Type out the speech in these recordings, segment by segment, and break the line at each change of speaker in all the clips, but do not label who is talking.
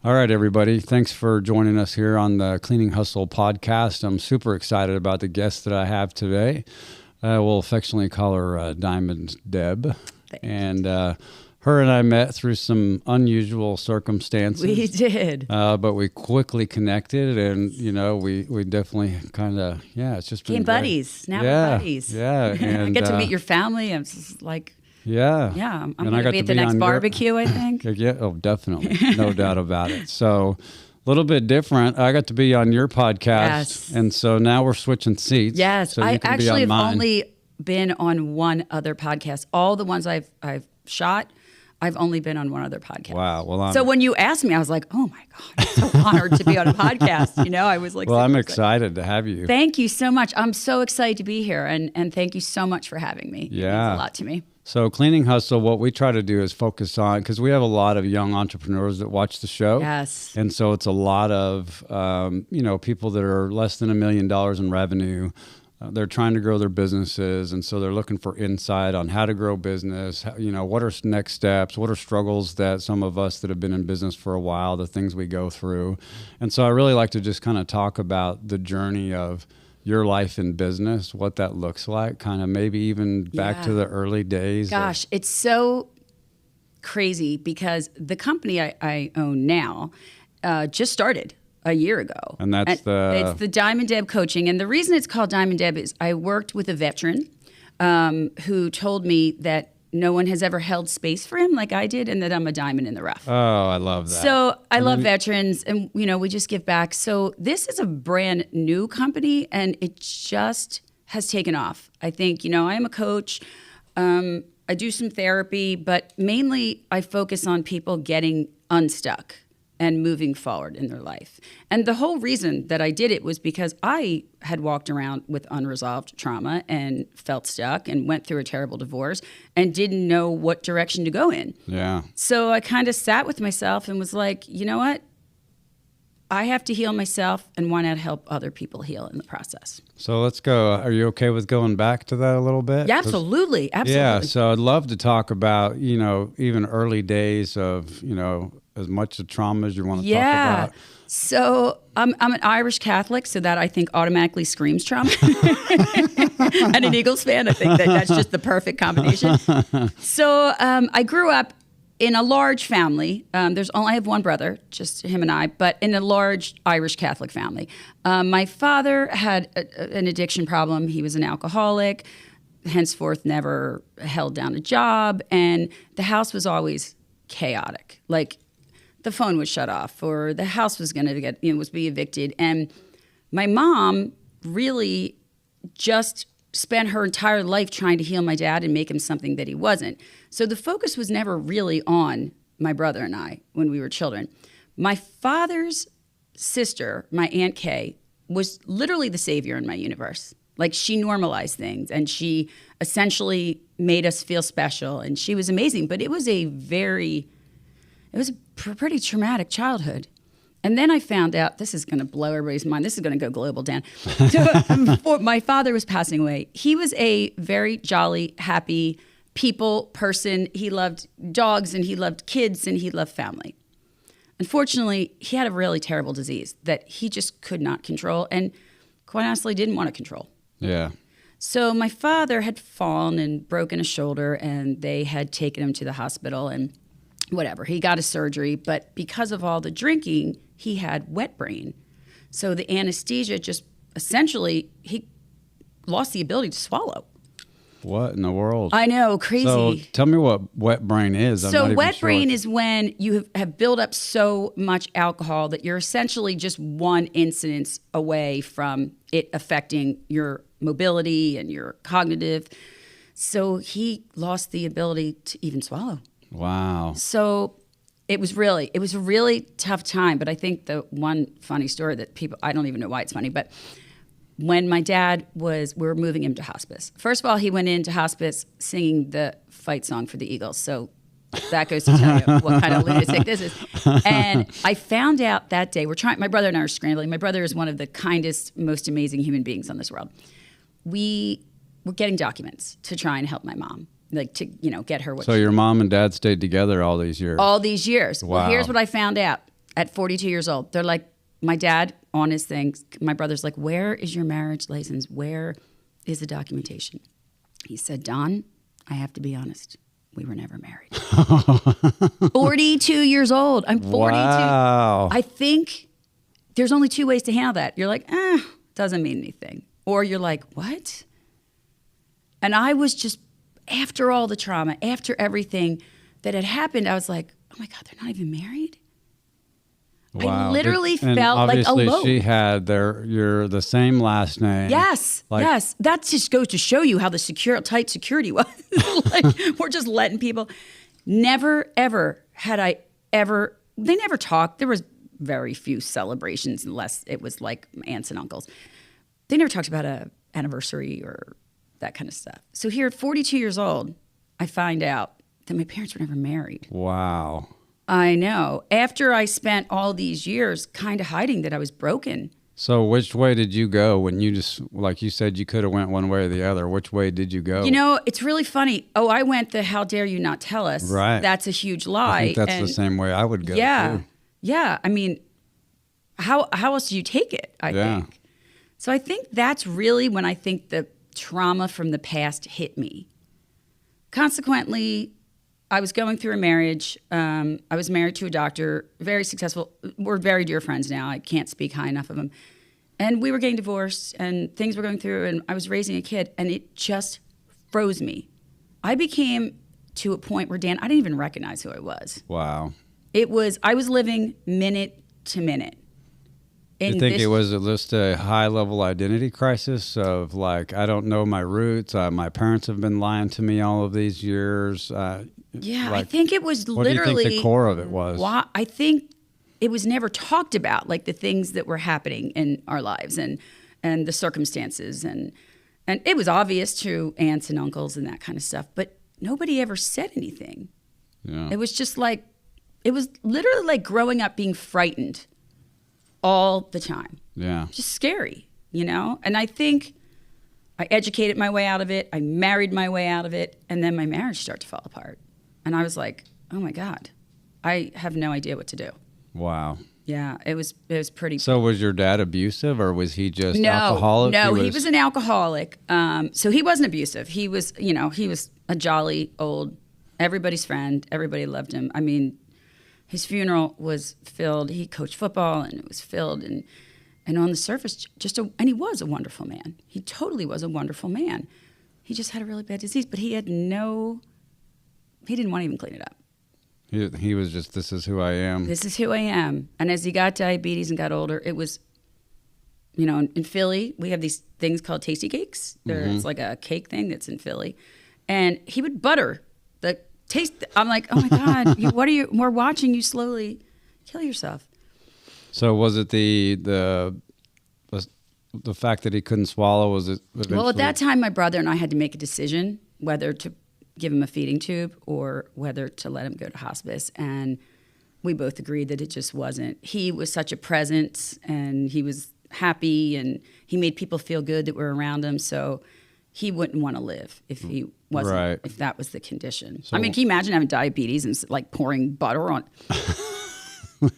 All right, everybody. Thanks for joining us here on the Cleaning Hustle podcast. I'm super excited about the guest that I have today. We'll affectionately call her Diamond Deb.
Thanks.
And her and I met through some unusual circumstances.
We did.
But we quickly connected, and, we definitely kind of, it's just been
Became
great.
buddies. Now we're buddies.
Yeah. And,
I get to meet your family. I'm just like...
Yeah.
I'm going to be at the next barbecue, I think.
Yeah, definitely. No doubt about it. So a little bit different. I got to be on your podcast.
Yes.
And so now we're switching seats.
Yes.
So
I actually have
mine.
only been on one other podcast. All the ones I've shot, I've only been on one other podcast.
Wow. Well,
so when you asked me, I was like, oh my God, I'm so honored to be on a podcast. I was like,
well, I'm excited to have you.
Thank you so much. I'm so excited to be here. And thank you so much for having me.
Yeah.
It means a lot to me.
So Cleaning Hustle, what we try to do is focus on, because we have a lot of young entrepreneurs that watch the show.
Yes.
And so it's a lot of, people that are less than $1 million in revenue. They're trying to grow their businesses. And so they're looking for insight on how to grow business. What are next steps? What are struggles that some of us that have been in business for a while, the things we go through. And so I really like to just kind of talk about the journey of your life in business, what that looks like, kind of maybe even back to the early days.
Gosh, it's so crazy because the company I own now just started a year ago.
And it's
the Diamond Deb Coaching. And the reason it's called Diamond Deb is I worked with a veteran who told me that no one has ever held space for him like I did, and that I'm a diamond in the rough.
Oh, I love that.
So I love veterans, and we just give back. So this is a brand new company, and it just has taken off. I think, I am a coach. I do some therapy, but mainly I focus on people getting unstuck and moving forward in their life. And the whole reason that I did it was because I had walked around with unresolved trauma and felt stuck and went through a terrible divorce and didn't know what direction to go in.
Yeah.
So I kind of sat with myself and was like, you know what? I have to heal myself, and why not help other people heal in the process?
So let's go. Are you okay with going back to that a little bit?
Yeah, absolutely. Absolutely.
Yeah. So I'd love to talk about, even early days of, as much of trauma as you want to talk about.
So I'm an Irish Catholic, so that I think automatically screams trauma. And an Eagles fan, I think that's just the perfect combination. So I grew up in a large family. I have one brother, just him and I, but in a large Irish Catholic family. My father had an addiction problem. He was an alcoholic, henceforth never held down a job, and the house was always chaotic. Like, the phone was shut off, or the house was going to be evicted. And my mom really just spent her entire life trying to heal my dad and make him something that he wasn't. So the focus was never really on my brother and I when we were children. My father's sister, my Aunt Kay, was literally the savior in my universe. Like, she normalized things, and she essentially made us feel special, and she was amazing. But it was a pretty traumatic childhood. And then I found out, this is going to blow everybody's mind. This is going to go global, Dan. Before my father was passing away, he was a very jolly, happy people person. He loved dogs, and he loved kids, and he loved family. Unfortunately, he had a really terrible disease that he just could not control, and quite honestly didn't want to control.
Yeah.
So my father had fallen and broken a shoulder, and they had taken him to the hospital, and whatever, he got a surgery, but because of all the drinking, he had wet brain. So the anesthesia just essentially, he lost the ability to swallow.
What in the world?
I know, crazy.
So tell me what wet brain is.
So wet brain is when you have built up so much alcohol that you're essentially just one incidence away from it affecting your mobility and your cognitive. So he lost the ability to even swallow.
Wow.
So it was a really tough time. But I think the one funny story that I don't even know why it's funny, but when my dad we were moving him to hospice. First of all, he went into hospice singing the fight song for the Eagles. So that goes to tell you what kind of lunatic this is. And I found out that day, my brother and I are scrambling. My brother is one of the kindest, most amazing human beings on this world. We were getting documents to try and help my mom. Like, to, get her what
So your mom and dad stayed together all these years?
All these years.
Wow.
Well, here's what I found out. at 42 years old. They're like, my dad on his thing, my brother's like, where is your marriage license? Where is the documentation? He said, Don, I have to be honest. We were never married. 42 years old. I'm 42.
Wow.
I think there's only two ways to handle that. You're like, doesn't mean anything. Or you're like, what? And I was just, after all the trauma, after everything that had happened, I was like, oh my God, they're not even married?
Wow.
I literally
And
felt like
obviously
alone.
she had you're the same last name.
Yes,
Like-
yes. That just goes to show you how the tight security was. Like, we're just letting people. Never, ever had I ever. They never talked. There was very few celebrations, unless it was like aunts and uncles. They never talked about a anniversary or that kind of stuff. So here at 42 years old, I find out that my parents were never married.
Wow.
I know. After I spent all these years kind of hiding that I was broken.
So which way did you go when you just, like you said, you could have went one way or the other? Which way did you go?
You know, it's really funny. Oh, I went the how dare you not tell us.
Right.
That's a huge lie.
I think that's
And
the same way I would go.
yeah.
too.
Yeah. I mean, how else do you take it, I
Yeah.
think. So I think that's really when I think the trauma from the past hit me. Consequently, I was going through a marriage. I was married to a doctor, very successful. We're very dear friends now. I can't speak high enough of him. And we were getting divorced and things were going through and I was raising a kid and it just froze me. I became to a point where, Dan, I didn't even recognize who I was.
Wow.
I was living minute to minute.
You
In
think
this-
it was just a high-level identity crisis of like, I don't know my roots. My parents have been lying to me all of these years.
Yeah, I
like,
think it was
what do you
literally.
think the core of it was?
I think it was never talked about, like the things that were happening in our lives and the circumstances and it was obvious to aunts and uncles and that kind of stuff, but nobody ever said anything.
Yeah.
It was just like it was literally like growing up being frightened all the time.
Yeah.
Just scary, you know? And I think I educated my way out of it. I married my way out of it. And then my marriage started to fall apart. And I was like, oh my God, I have no idea what to do.
Wow.
Yeah, it was pretty.
So was your dad abusive or was he just
No,
alcoholic?
no, he was an alcoholic. So he wasn't abusive. He was, he was a jolly old, everybody's friend. Everybody loved him. I mean, his funeral was filled. He coached football, and it was filled. And on the surface, and he was a wonderful man. He totally was a wonderful man. He just had a really bad disease, but he didn't want to even clean it up.
He was just, this is who I am.
This is who I am. And as he got diabetes and got older, it was, in Philly, we have these things called tasty cakes. It's like a cake thing that's in Philly. And he would butter the taste. I'm like, oh my God, we're watching you slowly kill yourself.
So was it the fact that he couldn't swallow? Was it eventually?
Well, at that time, my brother and I had to make a decision whether to give him a feeding tube or whether to let him go to hospice. And we both agreed that it just wasn't. He was such a presence and he was happy and he made people feel good that were around him. So he wouldn't want to live if he wasn't,
Right.
if that was the condition.
So-
I mean, can you imagine having diabetes and like pouring butter on,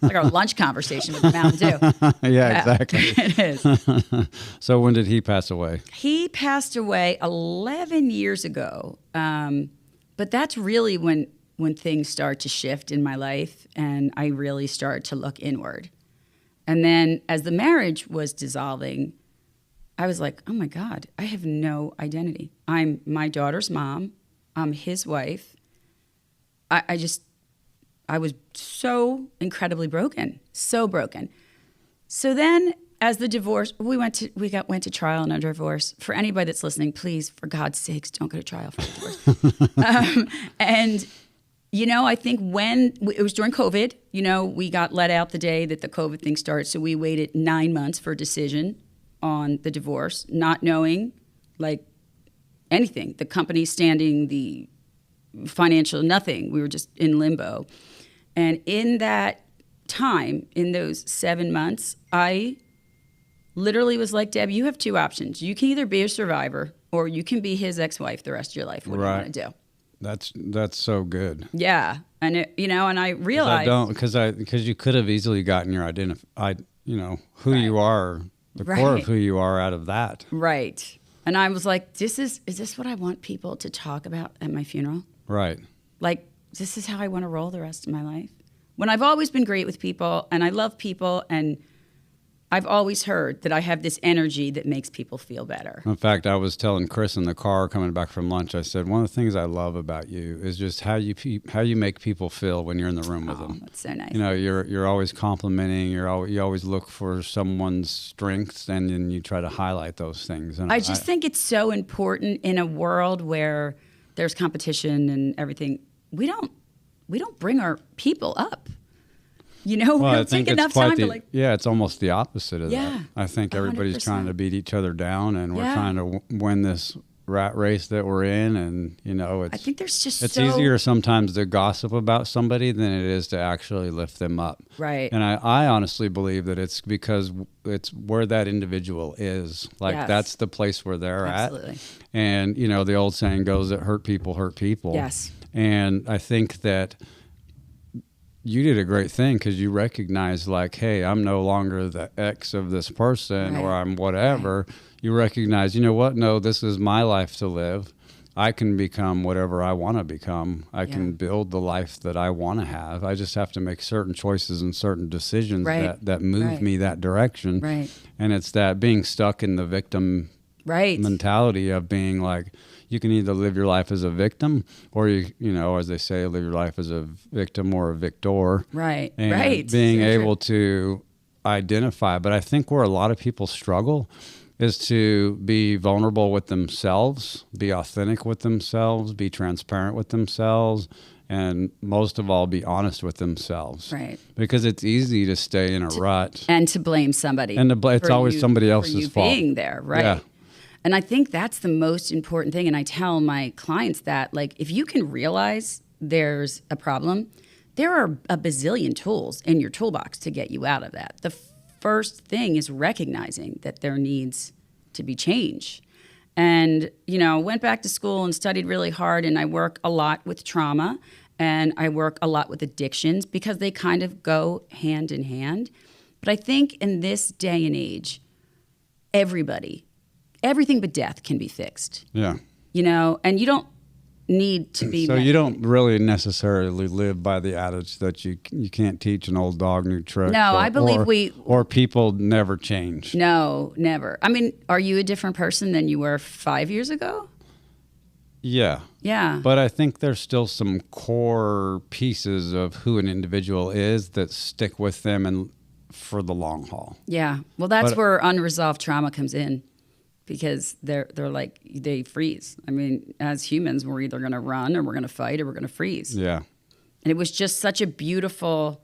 like our lunch conversation with Mountain Dew?
Yeah, exactly.
It is.
So when did he pass away?
He passed away 11 years ago. But that's really when things start to shift in my life and I really started to look inward. And then as the marriage was dissolving, I was like, oh my God, I have no identity. I'm my daughter's mom. I'm his wife. I was so incredibly broken, so broken. So then as the divorce, we went to trial in a divorce. For anybody that's listening, please, for God's sakes, don't go to trial for a divorce. And, I think when it was during COVID, we got let out the day that the COVID thing started. So we waited 9 months for a decision on the divorce, not knowing like anything, the company standing, the financial, nothing. We were just in limbo. And in that time, in those 7 months, I literally was like, Deb, you have two options. You can either be a survivor or you can be his ex-wife the rest of your life. What do you
Right.
want to do?
That's so good.
Yeah. And and I
'Cause
realized
I don't because you could have easily gotten your who you are, the core
Right.
of who you are out of that.
right. And I was like, is this what I want people to talk about at my funeral?
Right.
Like, this is how I want to roll the rest of my life. When I've always been great with people and I love people, and I've always heard that I have this energy that makes people feel better.
In fact, I was telling Chris in the car coming back from lunch, I said, one of the things I love about you is just how you make people feel when you're in the room with them.
That's so nice.
You're always complimenting. You always look for someone's strengths, and then you try to highlight those things. And
I just think it's so important in a world where there's competition and everything. We don't bring our people up. We don't take enough time to
it's almost the opposite of
Yeah,
that. I think everybody's
100%.
trying to beat each other down, and we're
Yeah.
trying to win this rat race that we're in. And
I think there's just
it's
so
easier sometimes to gossip about somebody than it is to actually lift them up.
Right.
And I honestly believe that it's because it's where that individual is. Like
Yes.
that's the place where they're
Absolutely.
at. And the old saying goes that hurt people hurt people.
Yes.
And I think that you did a great thing because you recognize, like, hey, I'm no longer the ex of this person, or
Right.
I'm whatever. You recognize, you know what? No, this is my life to live. I can become whatever I want to become. I can build the life that I want to have. I just have to make certain choices and certain decisions
Right.
that move
Right.
me that direction.
Right.
And it's that being stuck in the victim
right.
mentality of being like, you can either live your life as a victim, or as they say, live your life as a victim or a victor.
Right.
And
Right.
being
So true.
able to identify. But I think where a lot of people struggle is to be vulnerable with themselves, be authentic with themselves, be transparent with themselves, and most of all, be honest with themselves.
Right.
Because it's easy to stay in a rut.
And to blame somebody.
And it's
for
always somebody
for
else's
you
fault.
being there, right?
Yeah.
And I think that's the most important thing. And I tell my clients that, like, if you can realize there's a problem, there are a bazillion tools in your toolbox to get you out of that. The first thing is recognizing that there needs to be change. And, went back to school and studied really hard, and I work a lot with trauma, and I work a lot with addictions because they kind of go hand in hand. But I think in this day and age, everything but death can be fixed,
Yeah.
and you don't need to be.
So you don't really necessarily live by the adage that you can't teach an old dog new tricks.
No, I believe
or people never change.
No, never. I mean, are you a different person than you were 5 years ago?
Yeah.
Yeah.
But I think there's still some core pieces of who an individual is that stick with them and for the long haul.
Yeah. Well, that's
But-
where unresolved trauma comes in, because they're like, they freeze. I mean, as humans, we're either going to run or we're going to fight or we're going to freeze.
Yeah.
And it was just such a beautiful,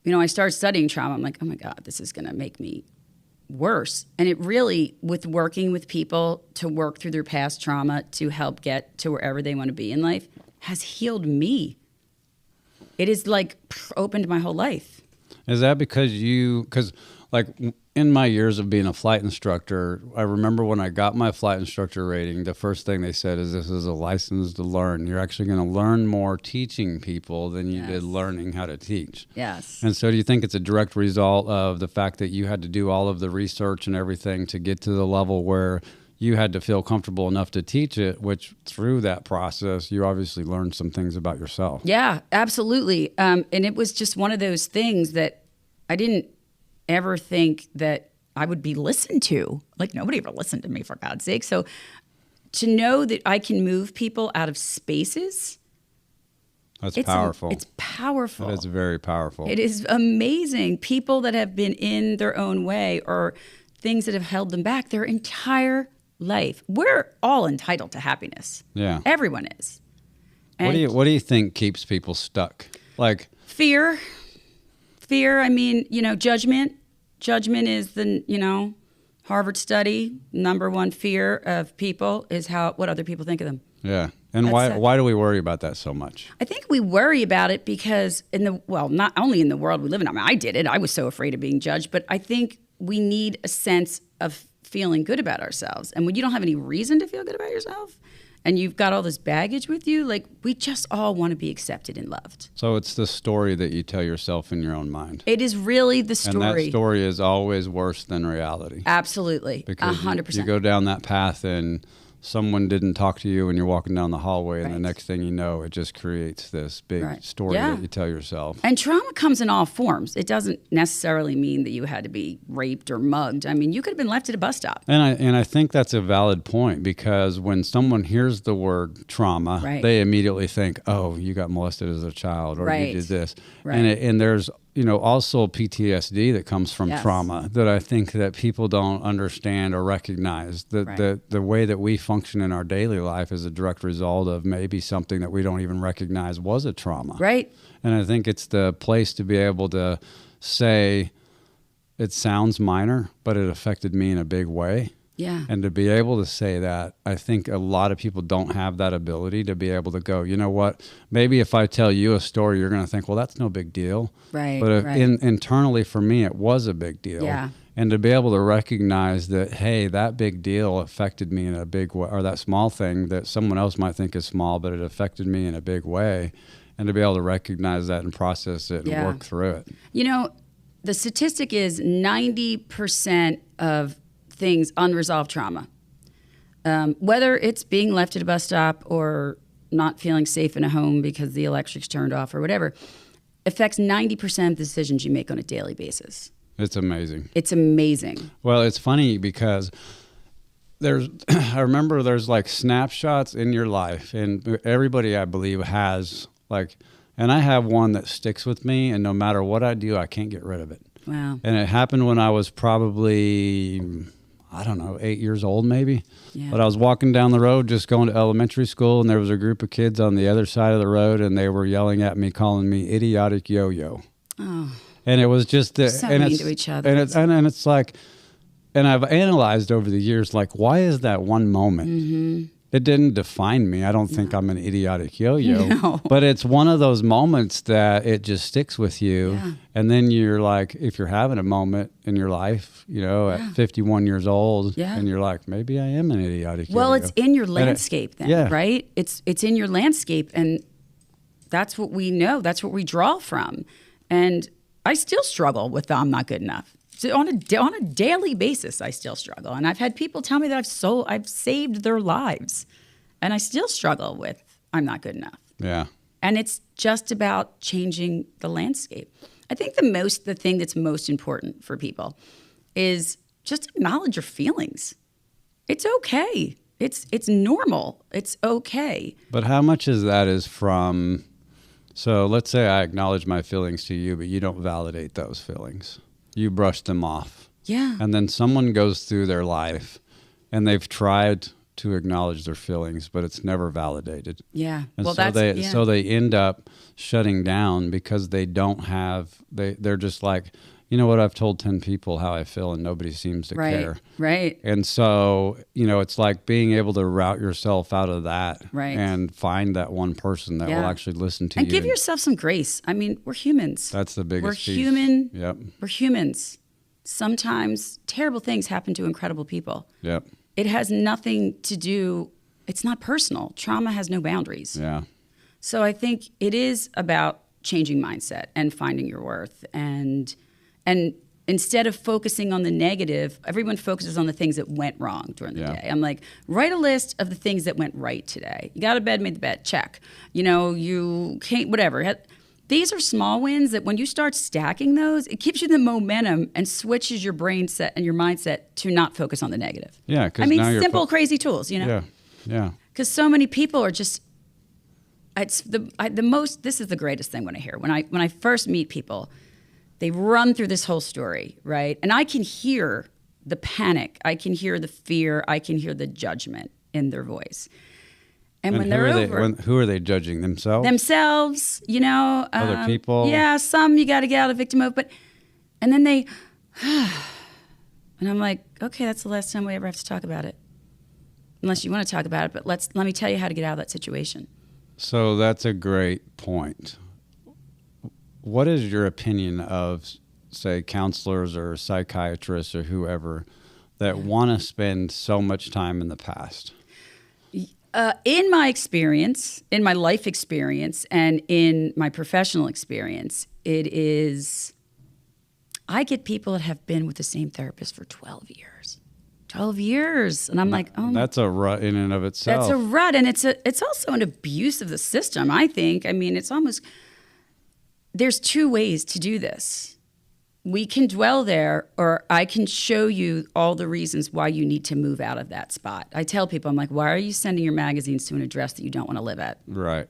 I started studying trauma. I'm like, oh my God, this is going to make me worse. And it really, with working with people to work through their past trauma to help get to wherever they want to be in life, has healed me. It has opened my whole life.
Is that because like in my years of being a flight instructor, I remember when I got my flight instructor rating, the first thing they said is, this is a license to learn. You're actually going to learn more teaching people than you did learning how to teach.
Yes.
And so do you think it's a direct result of the fact that you had to do all of the research and everything to get to the level where you had to feel comfortable enough to teach it, which through that process, you obviously learned some things about yourself?
Yeah, absolutely. And it was just one of those things that I didn't ever think that I would be listened to. Like, nobody ever listened to me, for God's sake. So to know that I can move people out of spaces,
That's
it's
powerful.
It's powerful.
That is very powerful.
It is amazing. People that have been in their own way or things that have held them back their entire life. We're all entitled to happiness.
Yeah.
Everyone is.
What do you think keeps people stuck? Like,
Fear. I mean, judgment. Judgment is the, Harvard study, number one fear of people is what other people think of them.
yeah. And
That's it.
why do we worry about that so much?
I think we worry about it because not only in the world we live in. I mean, I did it. I was so afraid of being judged, but I think we need a sense of feeling good about ourselves. And when you don't have any reason to feel good about yourself, and you've got all this baggage with you, like we just all want to be accepted and loved.
So it's the story that you tell yourself in your own mind.
It is really the story.
And that story is always worse than reality.
Absolutely.
Because
100%.
you go down that path and someone didn't talk to you when you're walking down the hallway, and the next thing you know, it just creates this big story that you tell yourself.
And trauma comes in all forms. It doesn't necessarily mean that you had to be raped or mugged. I mean, you could have been left at a bus stop.
And I think that's a valid point, because when someone hears the word trauma, they immediately think, oh, you got molested as a child, or you did this. And there's also PTSD that comes from trauma that I think that people don't understand or recognize. The way that we function in our daily life is a direct result of maybe something that we don't even recognize was a trauma.
Right.
And I think it's the place to be able to say, it sounds minor, but it affected me in a big way.
Yeah.
And to be able to say that, I think a lot of people don't have that ability to be able to go, you know what, maybe if I tell you a story, you're going to think, well, that's no big deal.
Right.
But internally for me, it was a big deal.
Yeah.
And to be able to recognize that, hey, that big deal affected me in a big way, or that small thing that someone else might think is small, but it affected me in a big way. And to be able to recognize that and process it and work through it.
You know, the statistic is 90% of things unresolved trauma, whether it's being left at a bus stop or not feeling safe in a home because the electric's turned off or whatever, affects 90% of the decisions you make on a daily basis.
It's amazing.
It's amazing.
Well, it's funny because I remember there's like snapshots in your life, and everybody I believe has and I have one that sticks with me, and no matter what I do, I can't get rid of it.
Wow.
And it happened when I was probably, I don't know, 8 years old maybe. Yeah. But I was walking down the road just going to elementary school, and there was a group of kids on the other side of the road, and they were yelling at me, calling me idiotic yo-yo.
Oh.
And it was just
so mean to each other.
And it's like, and I've analyzed over the years, like, why is that one moment? Mm-hmm. It didn't define me. I don't think I'm an idiotic yo-yo.
No.
But it's one of those moments that it just sticks with you.
Yeah.
And then you're like, if you're having a moment in your life, at 51 years old, and you're like, maybe I am an idiotic yo-yo.
Well, it's in your landscape then, right? It's in your landscape, and that's what we know. That's what we draw from. And I still struggle with the I'm not good enough. So on a daily basis, I still struggle. And I've had people tell me that I've saved their lives. And I still struggle with I'm not good enough.
Yeah.
And it's just about changing the landscape. I think the thing that's most important for people is just acknowledge your feelings. It's okay. It's normal. It's okay.
But how much of that is from, so let's say I acknowledge my feelings to you, but you don't validate those feelings. You brush them off.
Yeah.
And then someone goes through their life and they've tried to acknowledge their feelings, but it's never validated.
Yeah.
And
well,
so they end up shutting down because they don't have, they're just like, you know what, I've told 10 people how I feel and nobody seems to care.
Right.
And so, it's like being able to route yourself out of that and find that one person that will actually listen to you.
And give yourself some grace. I mean, we're humans.
That's the biggest piece.
We're human.
Yep.
We're humans. Sometimes terrible things happen to incredible people.
Yep.
It has nothing to do, it's not personal. Trauma has no boundaries.
Yeah.
So I think it is about changing mindset and finding your worth. And instead of focusing on the negative, everyone focuses on the things that went wrong during the day. I'm like, write a list of the things that went right today. You got out of bed, made the bed, check. You can't, whatever. These are small wins that when you start stacking those, it gives you the momentum and switches your brain set and your mindset to not focus on the negative.
Yeah, because
simple, crazy tools,
Yeah, yeah.
Because so many people are just, this is the greatest thing when I hear. When I first meet people, they run through this whole story, right? And I can hear the panic. I can hear the fear. I can hear the judgment in their voice. And when they're over,
who are they judging? Themselves?
Themselves,
other people.
Yeah, some you got to get out of victim mode, and then they, and I'm like, okay, that's the last time we ever have to talk about it, unless you want to talk about it. But let me tell you how to get out of that situation.
So that's a great point. What is your opinion of, say, counselors or psychiatrists or whoever that want to spend so much time in the past?
In my experience, in my life experience, and in my professional experience, I get people that have been with the same therapist for 12 years. 12 years. And I'm like, oh,
that's a rut in and of itself.
that's a rut. And it's also an abuse of the system, I think. I mean, there's two ways to do this. We can dwell there, or I can show you all the reasons why you need to move out of that spot. I tell people, I'm like, why are you sending your magazines to an address that you don't want to live at?
Right.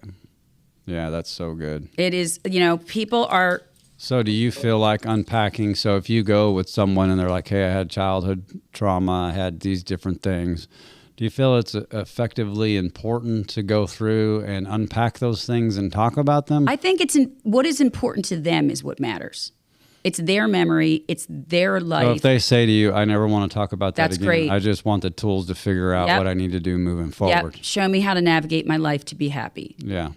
Yeah, that's so good.
It is, people are.
So do you feel like unpacking? So if you go with someone and they're like, hey, I had childhood trauma, I had these different things. Do you feel it's effectively important to go through and unpack those things and talk about them?
I think what is important to them is what matters. It's their memory. It's their life.
So if they say to you, I never want to talk about that
That's
again.
great.
I just want the tools to figure out what I need to do moving forward.
Yep. Show me how to navigate my life to be happy.
Yeah.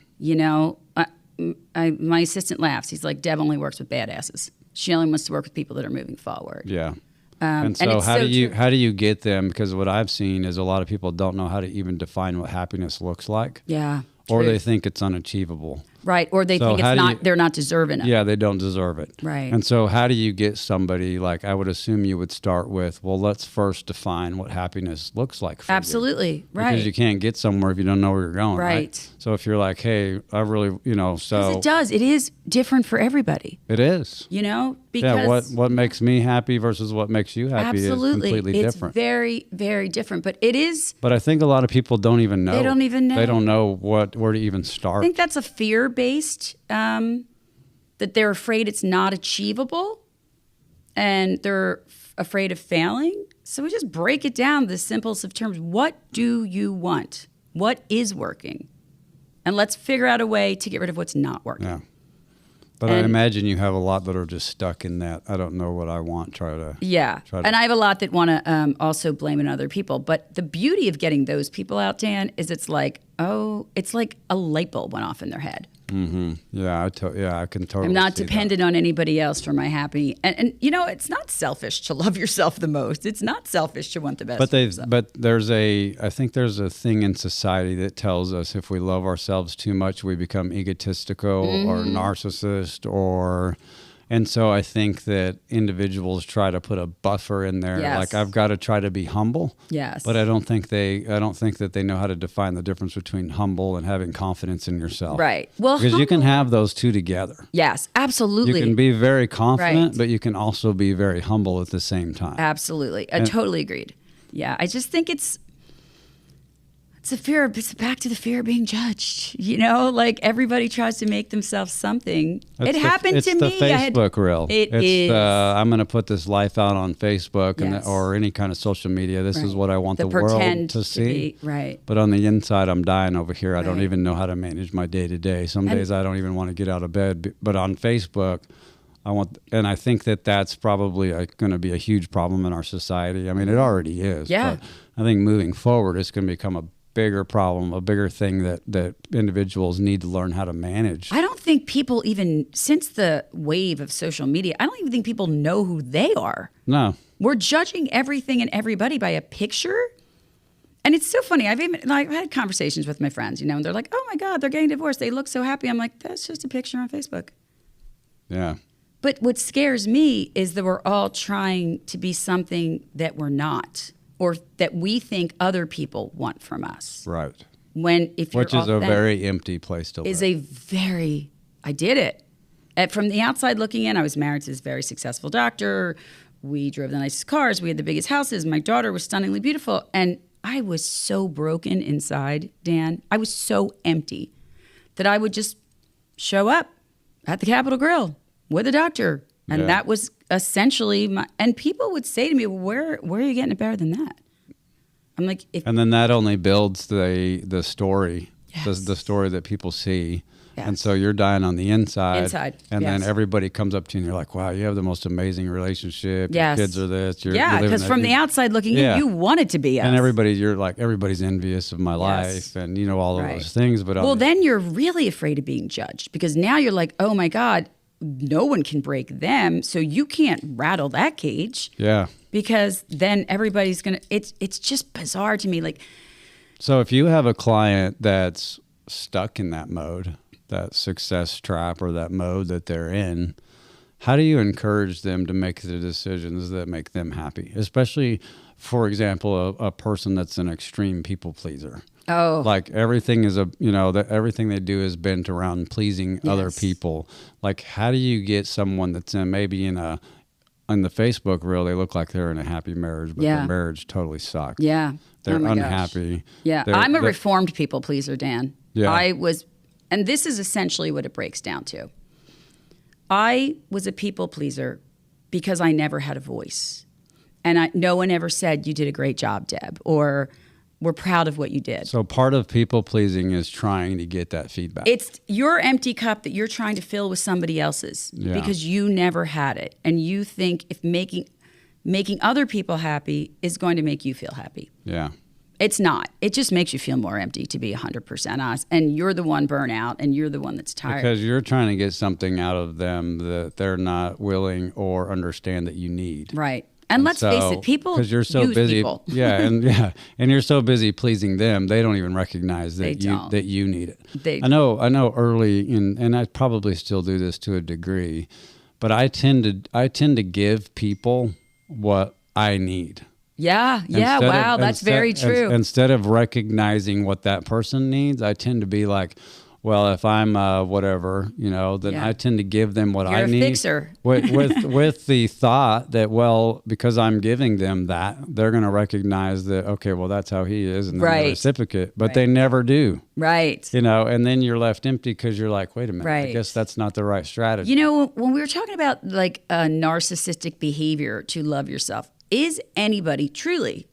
My assistant laughs. He's like, Deb only works with badasses. She only wants to work with people that are moving forward.
Yeah. And so how do you get them? Because what I've seen is a lot of people don't know how to even define what happiness looks like.
Yeah.
Or
true.
they think it's unachievable.
Right. Or they think they're not deserving of it.
Yeah, they don't deserve it.
Right.
And so how do you get somebody, like I would assume you would start with, well, let's first define what happiness looks like for you.
Absolutely. Right.
Because you can't get somewhere if you don't know where you're going.
Right.
So if you're like, hey, I really, so.
It does. It is different for everybody.
It is.
Because.
What makes me happy versus what makes you happy
absolutely.
is completely
it's
different.
Very, very different. But it is.
But I think a lot of people don't even know.
They don't even know.
They don't know where to even start.
I think that's a fear-based, that they're afraid it's not achievable and they're afraid of failing. So we just break it down to the simplest of terms. What do you want? What is working? And let's figure out a way to get rid of what's not working.
Yeah. But I imagine you have a lot that are just stuck in that. I don't know what I want. And I have a lot that want to also blame it on other people. But the beauty of getting those people out, Dan, is it's like a light bulb went off in their head. Mm-hmm. Yeah, I can totally.
I'm not
see
dependent on anybody else for my happy. And it's not selfish to love yourself the most. It's not selfish to want the best.
But I think there's a thing in society that tells us if we love ourselves too much, we become egotistical or narcissist and so I think that individuals try to put a buffer in there.
Yes.
Like I've got to try to be humble.
Yes.
But I don't think that they know how to define the difference between humble and having confidence in yourself.
Right. Well,
because you can have those two together.
Yes, absolutely.
You can be very confident,
right.
but you can also be very humble at the same time.
Absolutely. I totally agreed. Yeah. I just think it's a fear. It's back to the fear of being judged. Like everybody tries to make themselves something. It happened to me.
It's the Facebook reel.
It is.
I'm going to put this life out on Facebook
yes.
or any kind of social media. This
right.
is what I want the world to see.
Right.
But on the inside, I'm dying over here. I don't even know how to manage my day to day. Some days I don't even want to get out of bed. But on Facebook, and I think that that's probably going to be a huge problem in our society. I mean, it already is.
Yeah.
But I think moving forward, it's going to become a bigger problem, a bigger thing that individuals need to learn how to manage.
I don't think people even, since the wave of social media, I don't even think people know who they are.
No.
We're judging everything and everybody by a picture. And it's so funny. I've had conversations with my friends, and they're like, oh my God, they're getting divorced. They look so happy. I'm like, that's just a picture on Facebook.
Yeah.
But what scares me is that we're all trying to be something that we're not, or that we think other people want from us.
Right.
Which
is a very empty place to live.
I did it. From the outside looking in, I was married to this very successful doctor. We drove the nicest cars. We had the biggest houses. My daughter was stunningly beautiful. And I was so broken inside, Dan. I was so empty that I would just show up at the Capitol Grill with a doctor. And that was essentially and people would say to me, where are you getting it better than that? I'm like,
and then that only builds the story,
yes.
the story that people see.
Yes.
And so you're dying on the inside. And
yes.
then everybody comes up to you and you're like, wow, you have the most amazing relationship.
Yes.
Your kids are this.
Because from the outside looking in, you want it to be us.
And everybody's envious of my life and all of those things. But
then you're really afraid of being judged because now you're like, oh my God, no one can break them. So you can't rattle that cage.
Yeah.
Because then everybody's going to, it's just bizarre to me. Like,
So if you have a client that's stuck in that mode, that success trap or that mode that they're in, how do you encourage them to make the decisions that make them happy? Especially, for example, a person that's an extreme people pleaser.
Oh,
Like everything is everything they do is bent around pleasing other people. Like, how do you get someone that's maybe in the Facebook reel, they look like they're in a happy marriage, but their marriage totally sucks.
yeah.
They're
Oh my gosh.
unhappy.
Yeah. I'm a reformed people pleaser, Dan.
Yeah.
And this is essentially what it breaks down to. I was a people pleaser because I never had a voice. And no one ever said, you did a great job, Deb, or we're proud of what you did.
So part of people pleasing is trying to get that feedback.
It's your empty cup that you're trying to fill with somebody else's because you never had it. And you think if making other people happy is going to make you feel happy.
Yeah.
It's not. It just makes you feel more empty, to be 100% honest. And you're the one burnt out, and you're the one that's tired.
Because you're trying to get something out of them that they're not willing or understand that you need.
Right. And let's face it, people
because you're so
use
busy,
people.
and you're so busy pleasing them, they don't even recognize that you need it. I know early, and I probably still do this to a degree, but I tend to give people what I need.
Yeah. Wow, that's very true.
Instead of recognizing what that person needs, I tend to be like, well, if I'm whatever, then I tend to give them what I need.
You're a fixer.
with the thought that, well, because I'm giving them that, they're going to recognize that, okay, well, that's how he is, and they're the recipient. But they never do.
Right.
And then you're left empty because you're like, wait a minute,
Right.
I guess that's not the right strategy.
When we were talking about like a narcissistic behavior to love yourself, is anybody truly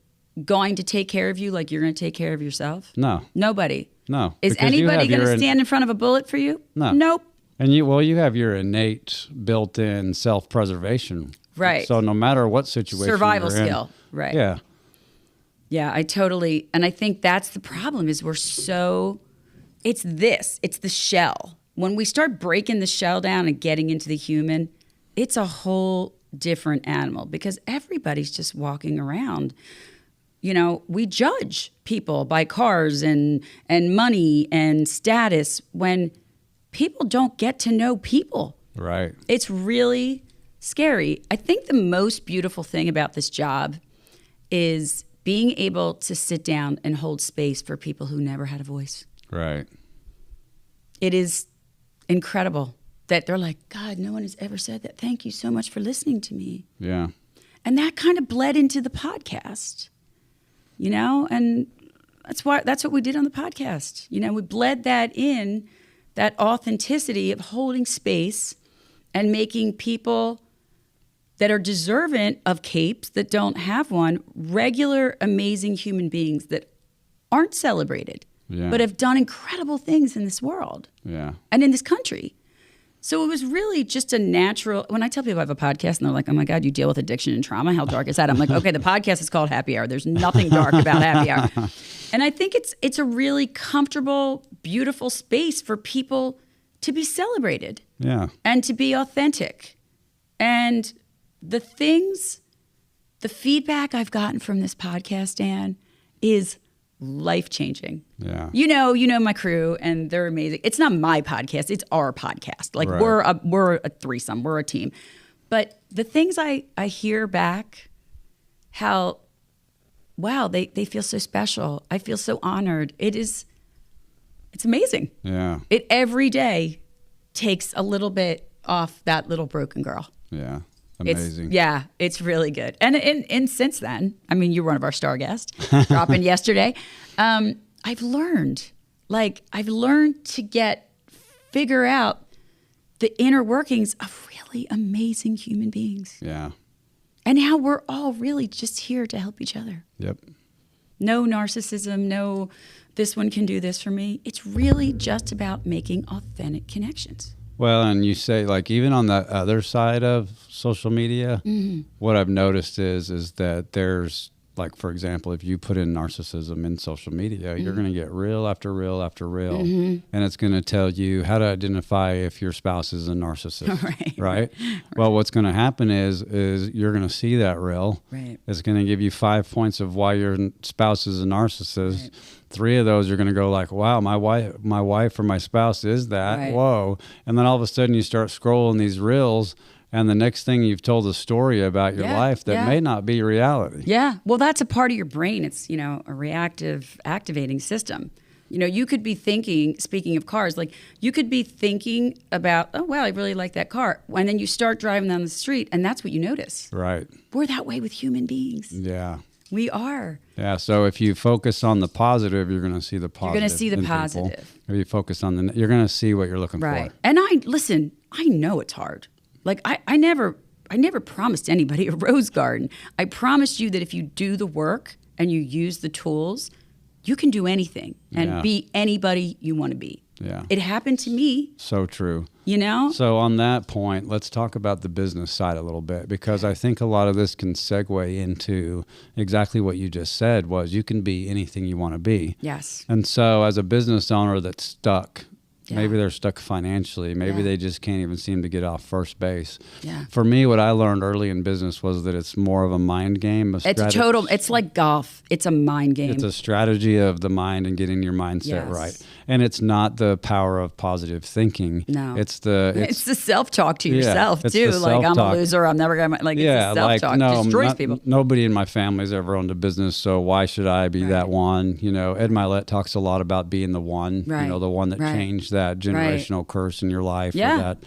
going to take care of you like you're going to take care of yourself?
No.
Nobody.
No.
Is anybody going to stand in front of a bullet for you?
No.
Nope.
And you have your innate built-in self-preservation.
Right.
So no matter what situation
Survival
you're in,
skill. Right.
Yeah.
Yeah, and I think that's the problem is it's the shell. When we start breaking the shell down and getting into the human, it's a whole different animal because everybody's just walking around. We judge people by cars and money and status when people don't get to know people.
Right.
It's really scary. I think the most beautiful thing about this job is being able to sit down and hold space for people who never had a voice.
Right.
It is incredible that they're like, God, no one has ever said that. Thank you so much for listening to me.
Yeah.
And that kind of bled into the podcast. And that's what we did on the podcast. We bled that in, that authenticity of holding space and making people that are deserving of capes that don't have one, regular, amazing human beings that aren't celebrated, but have done incredible things in this world and in this country. So it was really just a natural. When I tell people I have a podcast and they're like, oh my God, you deal with addiction and trauma. How dark is that? I'm like, okay, the podcast is called Happy Hour. There's nothing dark about Happy Hour. And I think it's a really comfortable, beautiful space for people to be celebrated.
Yeah.
And to be authentic. And the feedback I've gotten from this podcast, Dan, is life-changing.
Yeah.
You know my crew, and they're amazing. It's not my podcast; it's our podcast. Like we're a threesome, we're a team. But the things I hear back, how, wow, they feel so special. I feel so honored. It's amazing.
Yeah.
It every day takes a little bit off that little broken girl.
Yeah. Amazing.
It's really good. And since then, I mean, you were one of our star guests, dropping yesterday. I've learned to figure out the inner workings of really amazing human beings.
Yeah.
And how we're all really just here to help each other.
Yep.
No narcissism, no, this one can do this for me. It's really just about making authentic connections.
Well, and you say, like, even on the other side of social media, what I've noticed is that there's like, for example, if you put in narcissism in social media, you're going to get reel after reel after reel. And it's going to tell you how to identify if your spouse is a narcissist, right? Well, what's going to happen is you're going to see that reel. It's going to give you 5 points of why your spouse is a narcissist. 3 of those you're going to go like, wow, my wife or my spouse is that. Whoa. And then all of a sudden you start scrolling these reels, and the next thing you've told a story about your life that may not be reality.
Yeah. Well, that's a part of your brain. It's, a reactive activating system. You could be thinking, speaking of cars, like you could be thinking about, oh, wow, I really like that car. And then you start driving down the street and that's what you notice.
Right.
We're that way with human beings.
Yeah.
We are.
Yeah. So if you focus on the positive, you're going to see the positive.
You're going to see the positive.
If you focus on you're going to see what you're looking for.
And I know it's hard. Like I never promised anybody a rose garden. I promised you that if you do the work and you use the tools, you can do anything and be anybody you want to be.
Yeah.
It happened to me.
So true.
So
on that point, let's talk about the business side a little bit, because I think a lot of this can segue into exactly what you just said, was you can be anything you want to be.
Yes.
And so as a business owner that's stuck, maybe they're stuck financially. Maybe they just can't even seem to get off first base.
Yeah.
For me, what I learned early in business was that it's more of a mind game.
It's like golf. It's a mind game.
It's a strategy of the mind and getting your mindset right. And it's not the power of positive thinking.
No.
It's the
self-talk to yourself too. Like, I'm a loser. I'm never going to, like, it's a self-talk.
No,
destroys people.
Nobody in my family's ever owned a business, so why should I be that one? Ed Milet talks a lot about being the one, the one that changed that generational curse in your life, or that,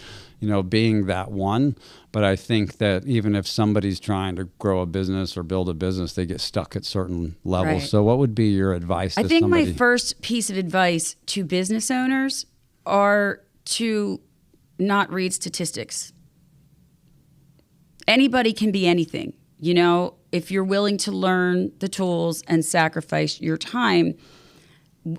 being that one. But I think that even if somebody's trying to grow a business or build a business, they get stuck at certain levels. So what would be your advice to somebody?
My first piece of advice to business owners are to not read statistics. Anybody can be anything. If you're willing to learn the tools and sacrifice your time,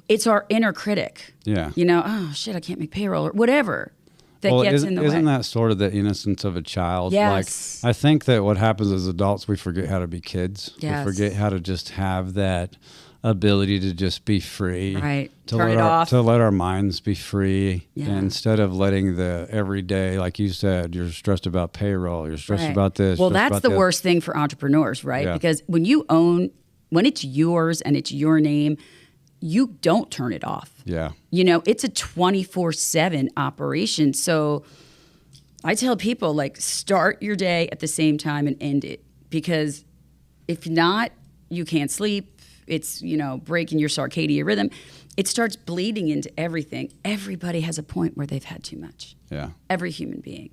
it's our inner critic.
Yeah.
Oh shit, I can't make payroll or whatever that gets in the way.
Isn't that sort of the innocence of a child?
Yes.
Like, I think that what happens as adults, we forget how to be kids.
Yes.
We forget how to just have that ability to just be free.
Right.
To
Turn it off.
To let our minds be free.
Yeah.
Instead of letting the everyday, like you said, you're stressed about payroll, you're stressed about this.
Well, that's the worst thing for entrepreneurs, right?
Yeah.
Because when it's yours and it's your name, you don't turn it off.
Yeah.
It's a 24/7 operation. So I tell people, like, start your day at the same time and end it. Because if not, you can't sleep. It's, breaking your circadian rhythm. It starts bleeding into everything. Everybody has a point where they've had too much.
Yeah.
Every human being.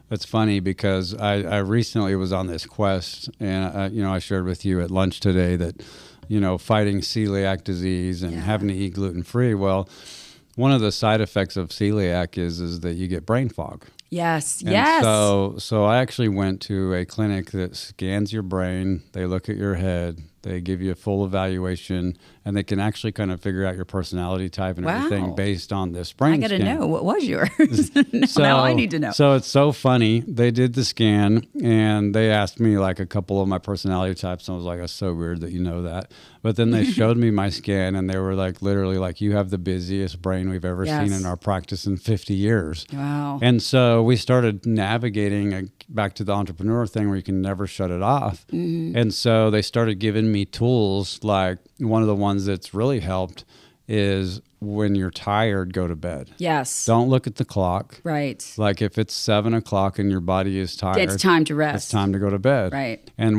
It's funny because I recently was on this quest, and I shared with you at lunch today that, fighting celiac disease and having to eat gluten-free. Well, one of the side effects of celiac is that you get brain fog.
Yes.
And so I actually went to a clinic that scans your brain. They look at your head. They give you a full evaluation, and they can actually kind of figure out your personality type and everything based on this brain scan.
I got to know, what was yours? Now I need to know.
So it's so funny. They did the scan, and they asked me like a couple of my personality types. And I was like, that's so weird that you know that. But then they showed me my scan, and they were like, literally like, you have the busiest brain we've ever seen in our practice in 50 years.
Wow.
And so we started navigating back to the entrepreneur thing where you can never shut it off. Mm-hmm. And so they started giving me tools. Like, one of the ones that's really helped is when you're tired, go to bed.
Yes.
Don't look at the clock.
Right.
Like, if it's 7 o'clock and your body is tired,
it's time to rest.
It's time to go to bed.
Right.
And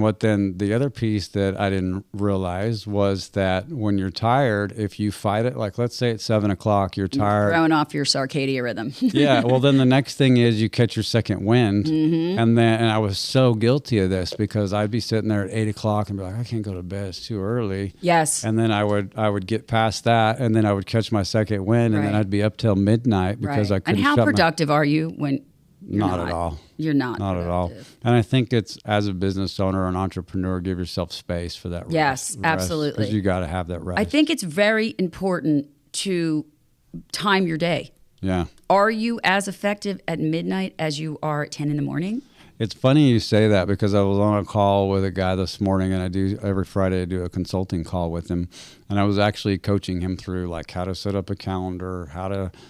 the other piece that I didn't realize was that when you're tired, if you fight it, like, let's say it's 7 o'clock, you're tired.
Throwing off your circadian rhythm.
Yeah. Well, then the next thing is you catch your second wind. Mm-hmm. And I was so guilty of this because I'd be sitting there at 8 o'clock and be like, I can't go to bed. It's too early.
Yes.
And then I would get past that, and then I would catch my second wind, and then I'd be up till midnight because I couldn't.
And how productive are you when you're
not at all?
You're not
at all. And I think it's, as a business owner or an entrepreneur, give yourself space for that rest.
Yes, absolutely.
Because you got to have that rest.
I think it's very important to time your day.
Yeah.
Are you as effective at midnight as you are at 10 in the morning?
It's funny you say that because I was on a call with a guy this morning, and every Friday I do a consulting call with him, and I was actually coaching him through like how to set up a calendar,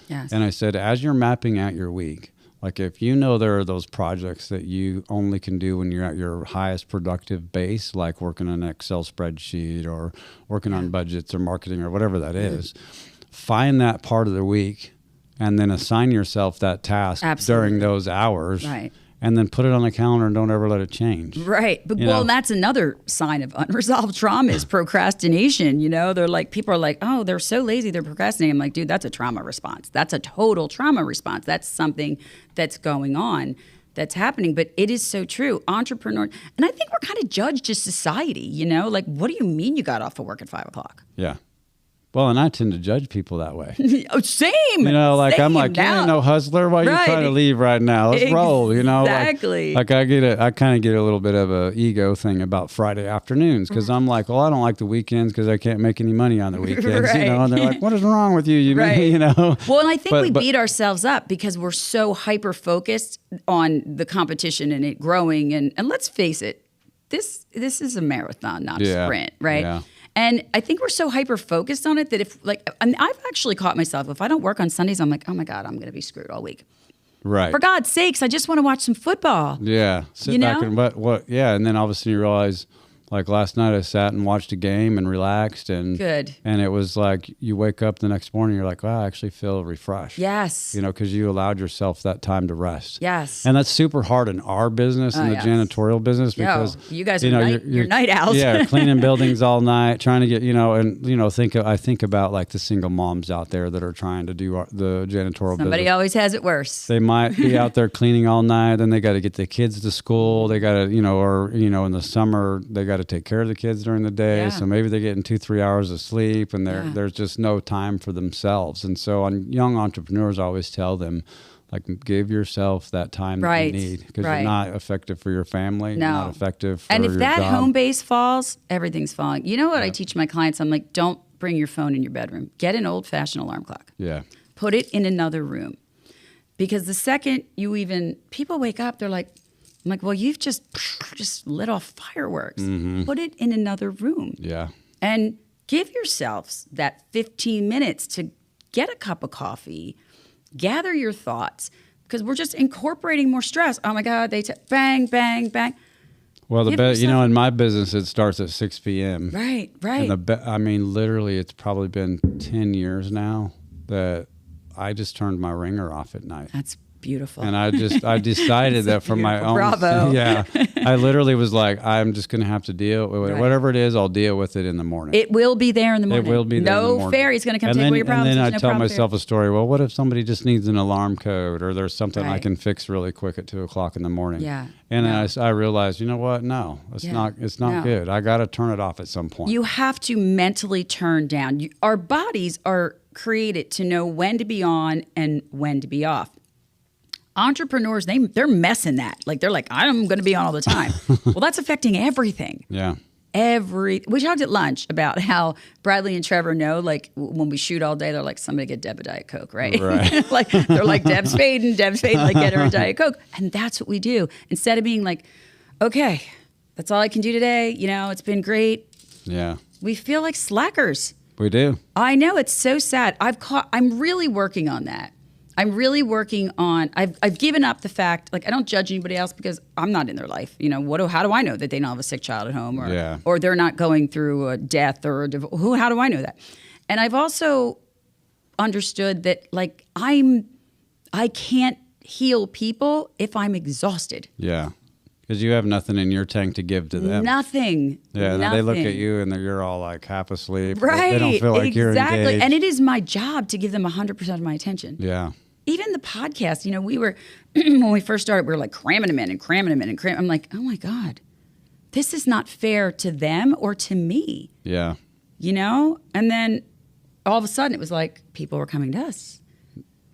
Yes.
and I said, as you're mapping out your week, like if you know there are those projects that you only can do when you're at your highest productive base, like working on an Excel spreadsheet or working on budgets or marketing or whatever that is, find that part of the week and then assign yourself that task during those hours.
Right.
And then put it on the calendar and don't ever let it change.
Right. But that's another sign of unresolved trauma is procrastination. They're like, people are like, oh, they're so lazy, they're procrastinating. I'm like, dude, that's a trauma response. That's a total trauma response. That's something that's going on, that's happening. But it is so true. Entrepreneur, and I think we're kind of judged as society, like, what do you mean you got off of work at 5 o'clock?
Yeah. Well, and I tend to judge people that way.
Oh, same.
Like I'm like, you ain't no hustler. Why are you trying to leave right now? Let's roll.
Exactly.
Like I kind of get a little bit of a ego thing about Friday afternoons because I'm like, well, I don't like the weekends because I can't make any money on the weekends.
Right.
And they're like, what is wrong with you?
Right. Well, and I think we
but
beat ourselves up because we're so hyper focused on the competition and it growing. And let's face it, this is a marathon, not a sprint, right?
Yeah.
And I think we're so hyper focused on it that I've actually caught myself, if I don't work on Sundays, I'm like, oh my God, I'm going to be screwed all week.
Right.
For God's sakes, I just want to watch some football.
Yeah. Sit back and yeah. And then all of a sudden you realize, like last night I sat and watched a game and relaxed and
good.
And it was like you wake up the next morning, you're like, wow, I actually feel refreshed.
Yes.
Because you allowed yourself that time to rest.
Yes.
And that's super hard in our business, in the janitorial business, because
you guys are you're night owls.
Yeah, cleaning buildings all night, trying to get, I think about like the single moms out there that are trying to do the janitorial business.
Somebody always has it worse.
They might be out there cleaning all night, then they got to get the kids to school. They got to, in the summer, they got to take care of the kids during the day.
Yeah.
So maybe they're getting 2-3 hours of sleep and there's just no time for themselves. And so on young entrepreneurs, I always tell them, like, give yourself that time that you need because you're not effective for your family.
No.
You're not effective for
and if
your
that
job.
home base falls, everything's falling. You know what I teach my clients? I'm like, don't bring your phone in your bedroom. Get an old-fashioned alarm clock.
Yeah.
Put it in another room. Because the second people wake up, they're like, I'm like, well, you've just lit off fireworks.
Mm-hmm.
Put it in another room.
Yeah.
And give yourselves that 15 minutes to get a cup of coffee, gather your thoughts, because we're just incorporating more stress. Oh my God, bang, bang, bang.
Well, in my business, it starts at 6 p.m.
Right, right.
And literally, it's probably been 10 years now that I just turned my ringer off at night.
That's beautiful.
And I decided that for my own.
Bravo.
Yeah. I literally was like, I'm just going to have to deal with whatever it is. I'll deal with it in the morning.
It will be there in the morning.
It will be there in the morning.
No fairy's going to come take away your problems.
And then I
no
tell myself
there.
a story. Well, what if somebody just needs an alarm code or there's something I can fix really quick at 2 o'clock in the morning?
Yeah.
And then I realized, you know what? No, it's not good. I got to turn it off at some point.
You have to mentally turn down. Our bodies are created to know when to be on and when to be off. Entrepreneurs, they're messing that. Like they're like, I'm going to be on all the time. Well, that's affecting everything.
Yeah.
We talked at lunch about how Bradley and Trevor know, like when we shoot all day, they're like, somebody get Deb a Diet Coke, right?
Right.
Like they're like, Deb's fading, like get her a Diet Coke. And that's what we do. Instead of being like, okay, that's all I can do today. It's been great.
Yeah.
We feel like slackers.
We do.
I know, it's so sad. I'm really working on that. I'm really working on, I've given up the fact, like I don't judge anybody else because I'm not in their life. How do I know that they don't have a sick child at home or they're not going through a death or a divorce? How do I know that? And I've also understood that like I can't heal people if I'm exhausted.
Yeah. Because you have nothing in your tank to give to them.
Nothing.
Yeah, they look at you and you're all like half asleep.
Right.
They don't feel like you're engaged.
And it is my job to give them 100% of my attention.
Yeah.
Even the podcast, we were, when we first started, we were like cramming them in. I'm like, oh my God, this is not fair to them or to me.
Yeah.
And then all of a sudden it was like people were coming to us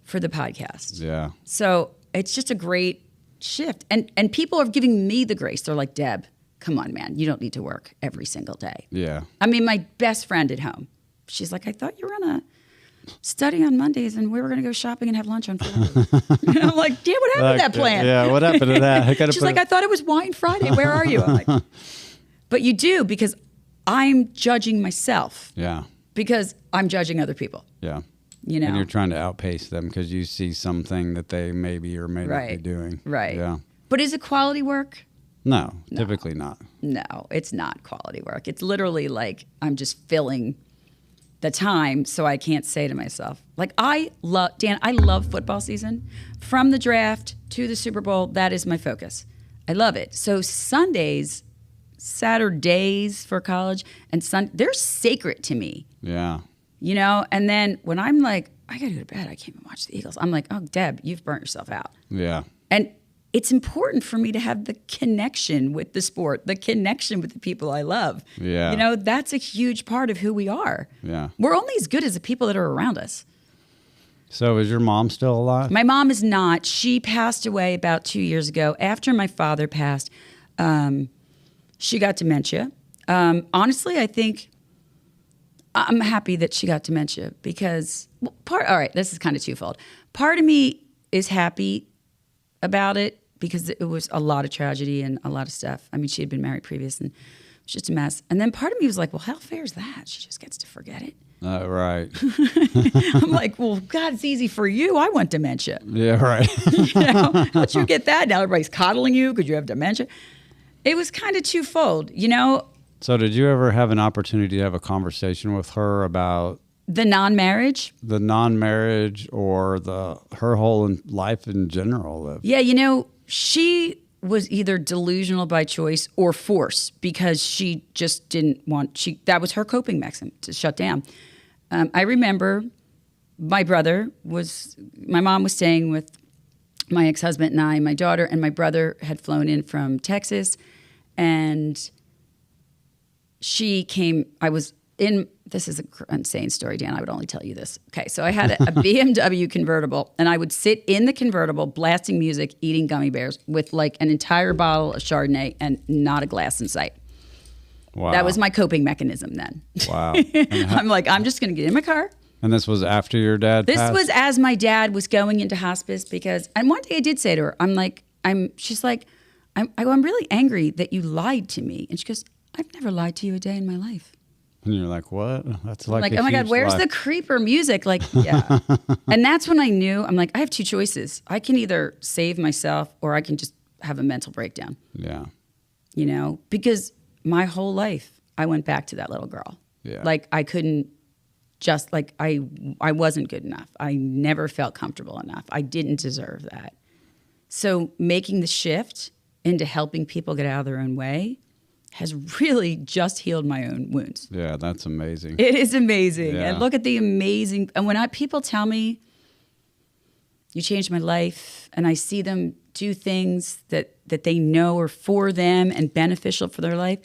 for the podcast.
Yeah.
So it's just a great shift. And people are giving me the grace. They're like, Deb, come on, man. You don't need to work every single day.
Yeah.
I mean, my best friend at home, she's like, I thought you were on study on Mondays and we were going to go shopping and have lunch on Friday. And I'm like, yeah, what happened to that plan?
Yeah, what happened to that?
She's like, I thought it was Wine Friday. Where are you? I'm like, but you do, because I'm judging myself.
Yeah.
Because I'm judging other people.
Yeah.
You know?
And you're trying to outpace them because you see something that they maybe or may not be doing.
Right.
Yeah.
But is it quality work?
No, typically not.
No, it's not quality work. It's literally like I'm just filling the time so I can't say to myself, like, I love football season. From the draft to the Super Bowl, that is my focus. I love it. So Sundays, Saturdays for college, and they're sacred to me.
Yeah.
You know, and then when I'm like, I gotta go to bed, I can't even watch the Eagles. I'm like, oh, Deb, you've burnt yourself out.
Yeah.
And it's important for me to have the connection with the sport, the connection with the people I love.
Yeah.
You know, that's a huge part of who we are.
Yeah.
We're only as good as the people that are around us.
So is your mom still alive?
My mom is not. She passed away about 2 years ago. After my father passed, she got dementia. Honestly, I think I'm happy that she got dementia because, all right, this is kind of twofold. Part of me is happy about it because it was a lot of tragedy and a lot of stuff. I mean, she had been married previous and it was just a mess. And then part of me was like, well, how fair is that? She just gets to forget it.
Right.
I'm like, well, God, it's easy for you. I want dementia.
Yeah, right.
You know, how'd you get that? Now everybody's coddling you because you have dementia. It was kind of twofold, you know.
So did you ever have an opportunity to have a conversation with her about
the non-marriage
or her whole life in general?
Yeah, you know, she was either delusional by choice or force because she just didn't want, that was her coping mechanism, to shut down. I remember my mom was staying with my ex-husband and I, my daughter, and my brother had flown in from Texas, and she came, this is an insane story, Dan. I would only tell you this. Okay, so I had a BMW convertible, and I would sit in the convertible blasting music, eating gummy bears with like an entire bottle of Chardonnay and not a glass in sight.
Wow.
That was my coping mechanism then.
Wow.
I'm like, I'm just going to get in my car.
And this was after your dad
This
passed?
was as my dad was going into hospice and one day I did say to her, she's like, I'm really angry that you lied to me. And she goes, I've never lied to you a day in my life.
And you're like, what? That's like
oh my God, where's the creeper music? Like, yeah. And that's when I knew, I'm like, I have two choices. I can either save myself or I can just have a mental breakdown.
Yeah.
You know, because my whole life, I went back to that little girl.
Yeah.
Like I couldn't I wasn't good enough. I never felt comfortable enough. I didn't deserve that. So making the shift into helping people get out of their own way has really just healed my own wounds.
Yeah, that's amazing.
It is amazing.
Yeah.
And look at the amazing, and when people tell me, you changed my life, and I see them do things that they know are for them and beneficial for their life,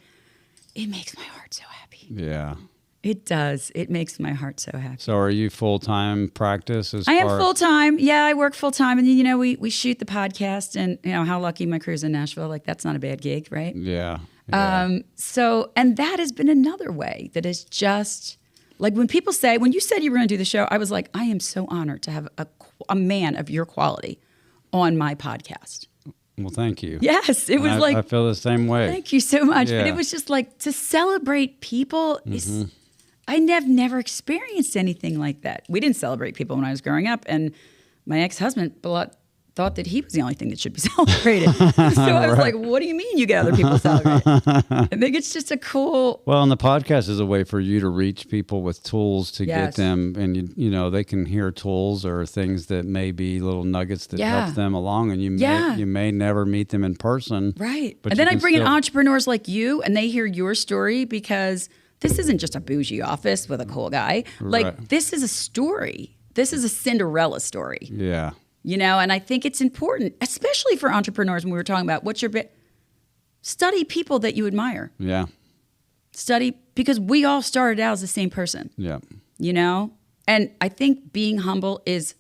it makes my heart so happy.
Yeah.
It does. It makes my heart so happy.
So are you full-time practice?
I am full-time. Yeah, I work full-time. And, you know, we shoot the podcast and, you know, how lucky my crew's in Nashville. Like, that's not a bad gig, right?
Yeah.
And that has been another way that is just, like when you said you were going to do the show, I was like, I am so honored to have a man of your quality on my podcast.
Well, thank you.
Yes, it was
I feel the same way.
Thank you so much.
Yeah.
But it was just like to celebrate people is, I never experienced anything like that. We didn't celebrate people when I was growing up, and my ex-husband thought that he was the only thing that should be celebrated. So I was like, what do you mean you get other people celebrated? I think it's just a cool...
Well, and the podcast is a way for you to reach people with tools to
Yes.
get them, and you know, they can hear tools or things that may be little nuggets that
Yeah.
help them along, and
Yeah.
you may never meet them in person.
Right.
But
And then
you
I
can
bring in
still-
entrepreneurs like you, and they hear your story because this isn't just a bougie office with a cool guy. Like,
Right.
this is a story. This is a Cinderella story.
Yeah.
You know, and I think it's important, especially for entrepreneurs when we were talking about study people that you admire.
Yeah.
Study, because we all started out as the same person,
Yeah.
you know? And I think being humble is,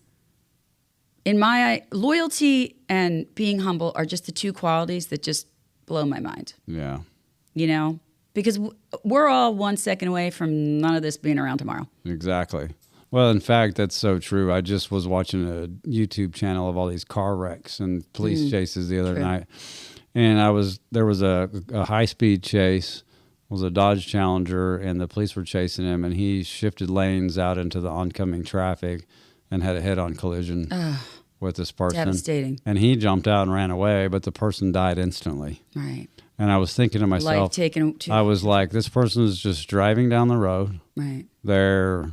in my eye, loyalty and being humble are just the two qualities that just blow my mind,
Yeah.
you know? Because we're all 1 second away from none of this being around tomorrow.
Exactly. Well, in fact, that's so true. I just was watching a YouTube channel of all these car wrecks and police chases the other
True.
night, and there was a high speed chase. It was a Dodge Challenger, and the police were chasing him, and he shifted lanes out into the oncoming traffic and had a head-on collision with this person.
Devastating.
And he jumped out and ran away, but the person died instantly.
Right.
And I was thinking to myself,
Life taken too.
I was like, this person is just driving down the road.
Right.
They're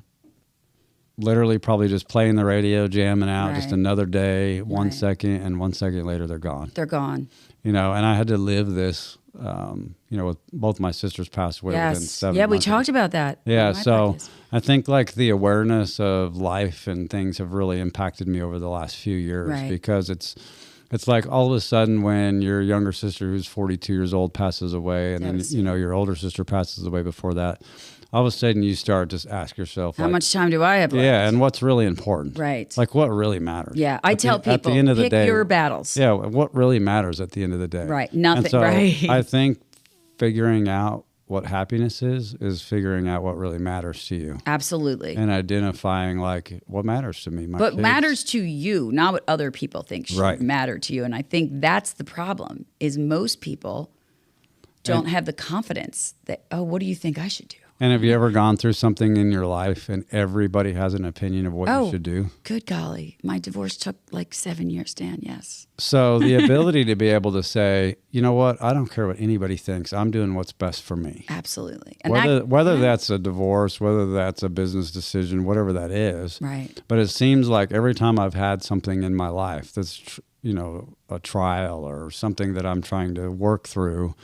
literally probably just playing the radio, jamming out, just
Right.
another day, 1
Right.
second, and 1 second later they're gone.
They're gone.
And I had to live this, with both my sisters passed away within
Yes.
7
Yeah, we
months.
talked about that.
Yeah,
on my
so
podcast.
I think like the awareness of life and things have really impacted me over the last few years
Right.
because it's like all of a sudden when your younger sister who's 42 years old passes away and
Yes.
then your older sister passes away before that, all of a sudden you start to ask yourself
How
like,
much time do I have left?
yeah, and what's really important.
Right.
Like what really matters.
Yeah, I tell
at the
people,
end of the
pick
day,
your battles.
Yeah, what really matters at the end of the day.
Right, nothing,
And so
right.
I think figuring out what happiness is figuring out what really matters to you
Absolutely.
and identifying like what matters to me.
But
kids.
matters to you, not what other people think should
Right.
matter to you. And I think that's the problem is most people don't have the confidence that, oh, what do you think I should do?
And have you ever gone through something in your life and everybody has an opinion of what you should do?
Good golly. My divorce took like 7 years, Dan. Yes.
So the ability to be able to say, you know what, I don't care what anybody thinks. I'm doing what's best for me.
Absolutely. And
Whether that's a divorce, whether that's a business decision, whatever that is.
Right.
But it seems like every time I've had something in my life that's, a trial or something that I'm trying to work through,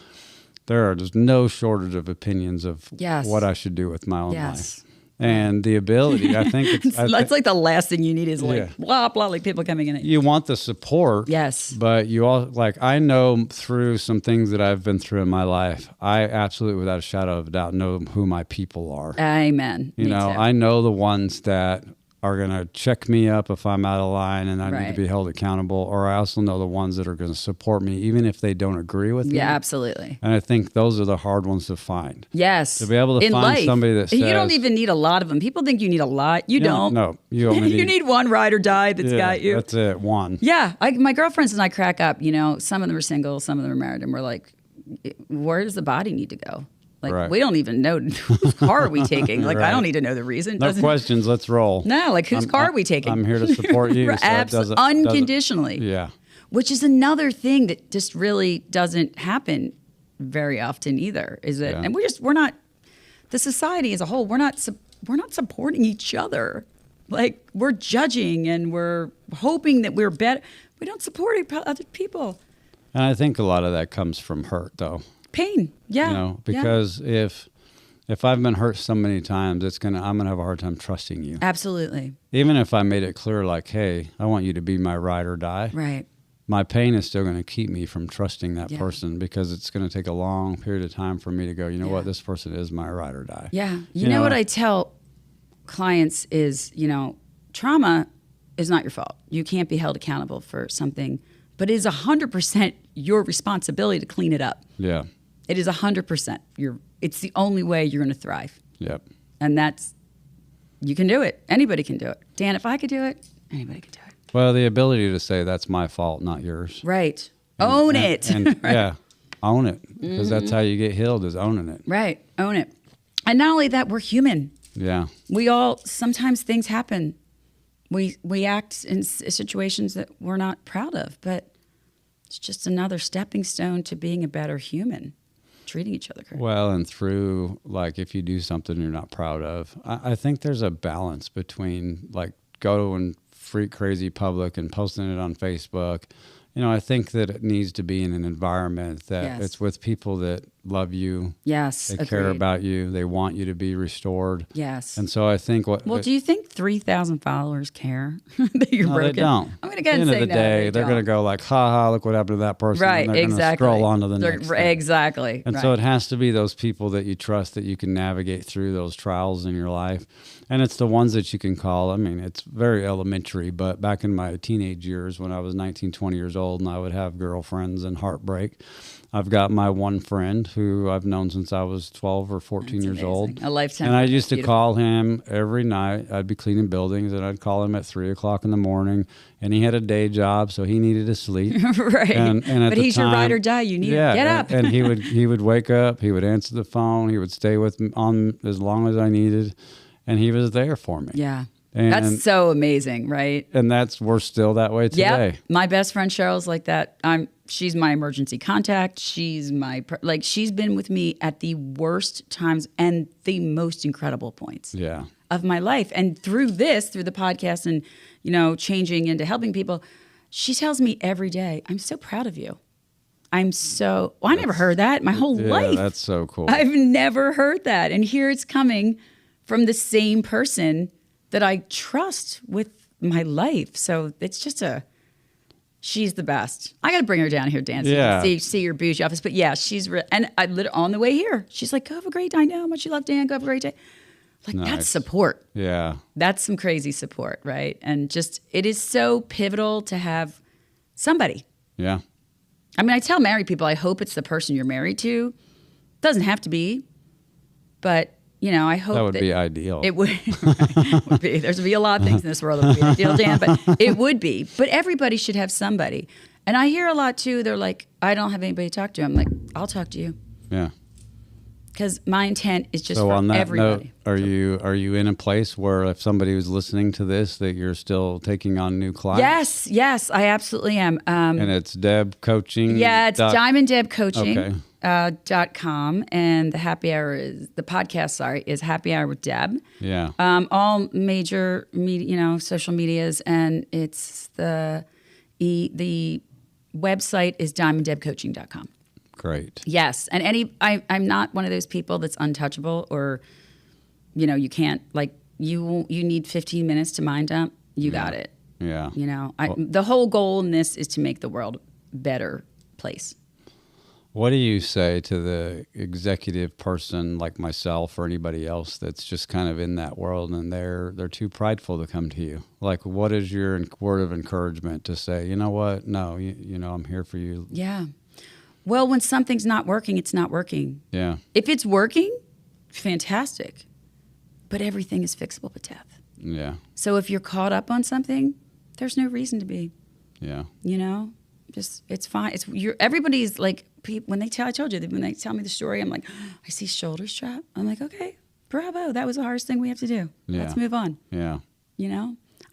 there are just no shortage of opinions of
Yes.
what I should do with my own
Yes.
life. And the ability, I think
That's like the last thing you need is like
Yeah.
blah, blah, like people coming in.
you want the support.
Yes.
But you all I know through some things that I've been through in my life, I absolutely without a shadow of a doubt know who my people are.
Amen. Me too.
I know the ones that are going to check me up if I'm out of line and I need
Right.
to be held accountable. Or I also know the ones that are going to support me, even if they don't agree with me.
Yeah, absolutely.
And I think those are the hard ones to find.
Yes.
To be able to
in
find
life,
somebody that
you don't
says-
even need a lot of them. People think you need a lot. You don't.
No, you only
you need one ride or die that's
yeah,
got you.
That's it, one.
Yeah, my girlfriends and I crack up. Some of them are single, some of them are married, and we're like, where does the body need to go? Like,
Right.
we don't even know whose car are we taking. Like, I
Right.
don't need to know the reason.
No
Doesn't-
questions, let's roll.
No, like, whose car are we taking?
I'm here to support you. so it doesn't-
unconditionally.
Yeah.
Which is another thing that just really doesn't happen very often either. Is that,
Yeah.
and we're not. The society as a whole, we're not supporting each other. Like we're judging and we're hoping that we're better. We don't support other people.
And I think a lot of that comes from hurt, though.
Pain, yeah.
Because if I've been hurt so many times, I'm gonna have a hard time trusting you.
Absolutely,
Even if I made it clear, like, hey, I want you to be my ride or die.
right.
My pain is still going to keep me from trusting that
Yeah.
person because it's going to take a long period of time for me to go, you know
Yeah.
what, this person is my ride or die.
Yeah. You know what I tell clients is, trauma is not your fault. You can't be held accountable for something, but it is 100% your responsibility to clean it up.
Yeah.
It is 100%. It's the only way you're going to thrive.
Yep.
And you can do it. Anybody can do it. Dan, if I could do it, anybody could do it.
Well, the ability to say that's my fault, not yours.
Right. Own it.
And,
Right.
yeah, own it because that's how you get healed is owning it.
Right. Own it. And not only that, we're human.
Yeah.
Sometimes things happen. We act in situations that we're not proud of, but it's just another stepping stone to being a better human, treating each other correctly.
Well, and through, like, if you do something you're not proud of, I think there's a balance between, like, going freak crazy public and posting it on Facebook. I think that it needs to be in an environment that
Yes.
it's with people that love you.
Yes,
They care
agreed.
about you. They want you to be restored.
Yes.
And so I think
Well, do you think 3,000 followers care that you're
no,
broken?
they don't.
I'm going to
At
go
the
and
end
say
of the
no,
day,
they
they're going to
don't.
go like, ha ha, look what happened to that person.
Right,
and they're
exactly.
Going to scroll on to the next thing.
Exactly.
And
right.
so it has to be those people that you trust that you can navigate through those trials in your life. And it's the ones that you can call. I mean, it's very elementary, but back in my teenage years when I was 19, 20 years old and I would have girlfriends and heartbreak, I've got my one friend who I've known since I was 12 or 14
That's
years
amazing.
old.
A lifetime.
And I used to
Beautiful.
call him every night. I'd be cleaning buildings, and I'd call him at 3 o'clock in the morning. And he had a day job, so he needed to sleep.
Right.
And at
But
the
he's your
time-
ride or die. You need to get up.
and he would wake up. He would answer the phone. He would stay with me on as long as I needed, and he was there for me.
Yeah.
And
That's so amazing, right?
we're still that way today.
Yeah. My best friend Cheryl's like that. She's my emergency contact. She's she's been with me at the worst times and the most incredible points
Yeah.
of my life. And through the podcast and, changing into helping people, she tells me every day, I'm so proud of you. I never heard that my whole life.
That's so cool.
I've never heard that. And here it's coming from the same person that I trust with my life. So it's just she's the best. I got to bring her down here, Dan, so you can see your bougie office. But yeah, and on the way here, she's like, go have a great day. I know how much you love Dan. Go have a great day. Like,
Nice.
That's support.
Yeah.
That's some crazy support, right? And just, it is so pivotal to have somebody.
Yeah.
I mean, I tell married people, I hope it's the person you're married to. Doesn't have to be, but I hope
That would be ideal.
It would, right, would be. There's be a lot of things in this world that would be ideal, Dan, but it would be. But everybody should have somebody. And I hear a lot too. They're like, I don't have anybody to talk to. I'm like, I'll talk to you,
Yeah.
because my intent is just
So
for
on that
everybody.
note, are you in a place where if somebody was listening to this, that you're still taking on new clients?
Yes, I absolutely am.
And it's Deb Coaching.
Yeah, it's
Okay.
DiamondDebCoaching.com, and the podcast is Happy Hour with Deb.
Yeah.
All major media, social medias, and it's the website is DiamondDebCoaching.com.
Great.
Yes, and I'm not one of those people that's untouchable, or you can't, like, you need 15 minutes to mind dump. You got it.
Yeah.
The whole goal in this is to make the world a better place.
What do you say to the executive person like myself or anybody else that's just kind of in that world and they're too prideful to come to you? Like, what is your word of encouragement to say, you know what? No, I'm here for you.
Yeah. Well, when something's not working, it's not working.
Yeah.
If it's working, fantastic. But everything is fixable but death.
Yeah.
So if you're caught up on something, there's no reason to be.
Yeah.
Just it's fine. Everybody's like, when I told you that when they tell me the story, I'm like, I see shoulder strap. I'm like, okay, bravo. That was the hardest thing we have to do.
Yeah.
Let's move on.
Yeah.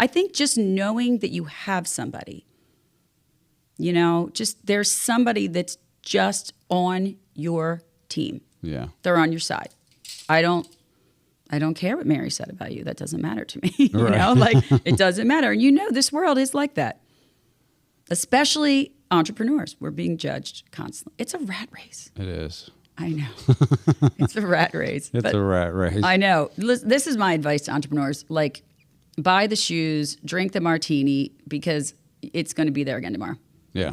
I think just knowing that you have somebody, just there's somebody that's just on your team.
Yeah.
They're on your side. I don't care what Mary said about you. That doesn't matter to me. It doesn't matter. And this world is like that. Especially entrepreneurs. We're being judged constantly. It's a rat race.
It is.
I know. It's a rat race.
It's a rat race.
I know. This is my advice to entrepreneurs. Like, buy the shoes, drink the martini, because it's going to be there again tomorrow.
Yeah.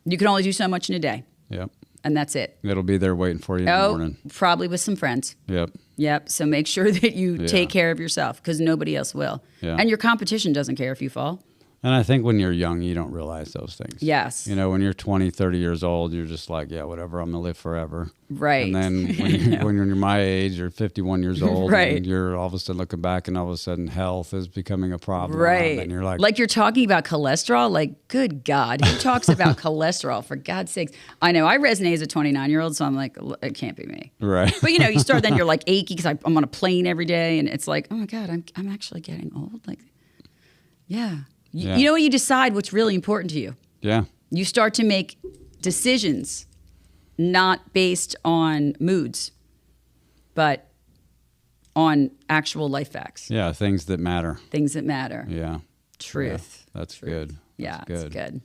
You can only do so much in a day.
Yep.
And that's it.
It'll be there waiting for you in the morning.
Probably with some friends.
Yep.
So make sure that you take care of yourself, because nobody else will.
Yeah.
And your competition doesn't care if you fall.
And I think when you're young, you don't realize those things.
Yes.
When you're 20, 30 years old, you're just like, yeah, whatever, I'm going to live forever.
Right.
And then when you're my age, you're 51 years old,
Right.
and you're all of a sudden looking back, and all of a sudden health is becoming a problem.
Right.
And you're like
you're talking about cholesterol. Like, good God, who talks about cholesterol, for God's sakes? I know I resonate as a 29-year-old, so I'm like, it can't be me.
right.
But you start, then you're like achy because I'm on a plane every day, and it's like, oh my God, I'm actually getting old. Like, yeah.
Yeah.
You decide what's really important to you.
Yeah.
You start to make decisions not based on moods, but on actual life facts.
Yeah. Things that matter.
Things that matter.
Yeah.
Truth.
Yeah, that's good.
Yeah,
That's
it's good.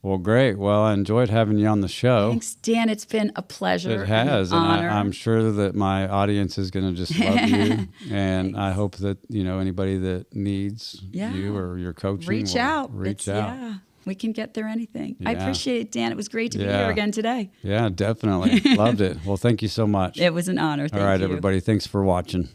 Well, great. Well, I enjoyed having you on the show.
Thanks, Dan. It's been a pleasure.
It has,
and
and
honor.
I'm sure that my audience is going to just love you, and I hope that anybody that needs you or your coaching
reach
will
out.
Reach out.
Yeah, we can get through anything. I
Yeah.
appreciate it, Dan. It was great to be
Yeah.
here again today.
Yeah, definitely loved it. Well, thank you so much.
It was an honor. Thank
All right,
you.
everybody. Thanks for watching.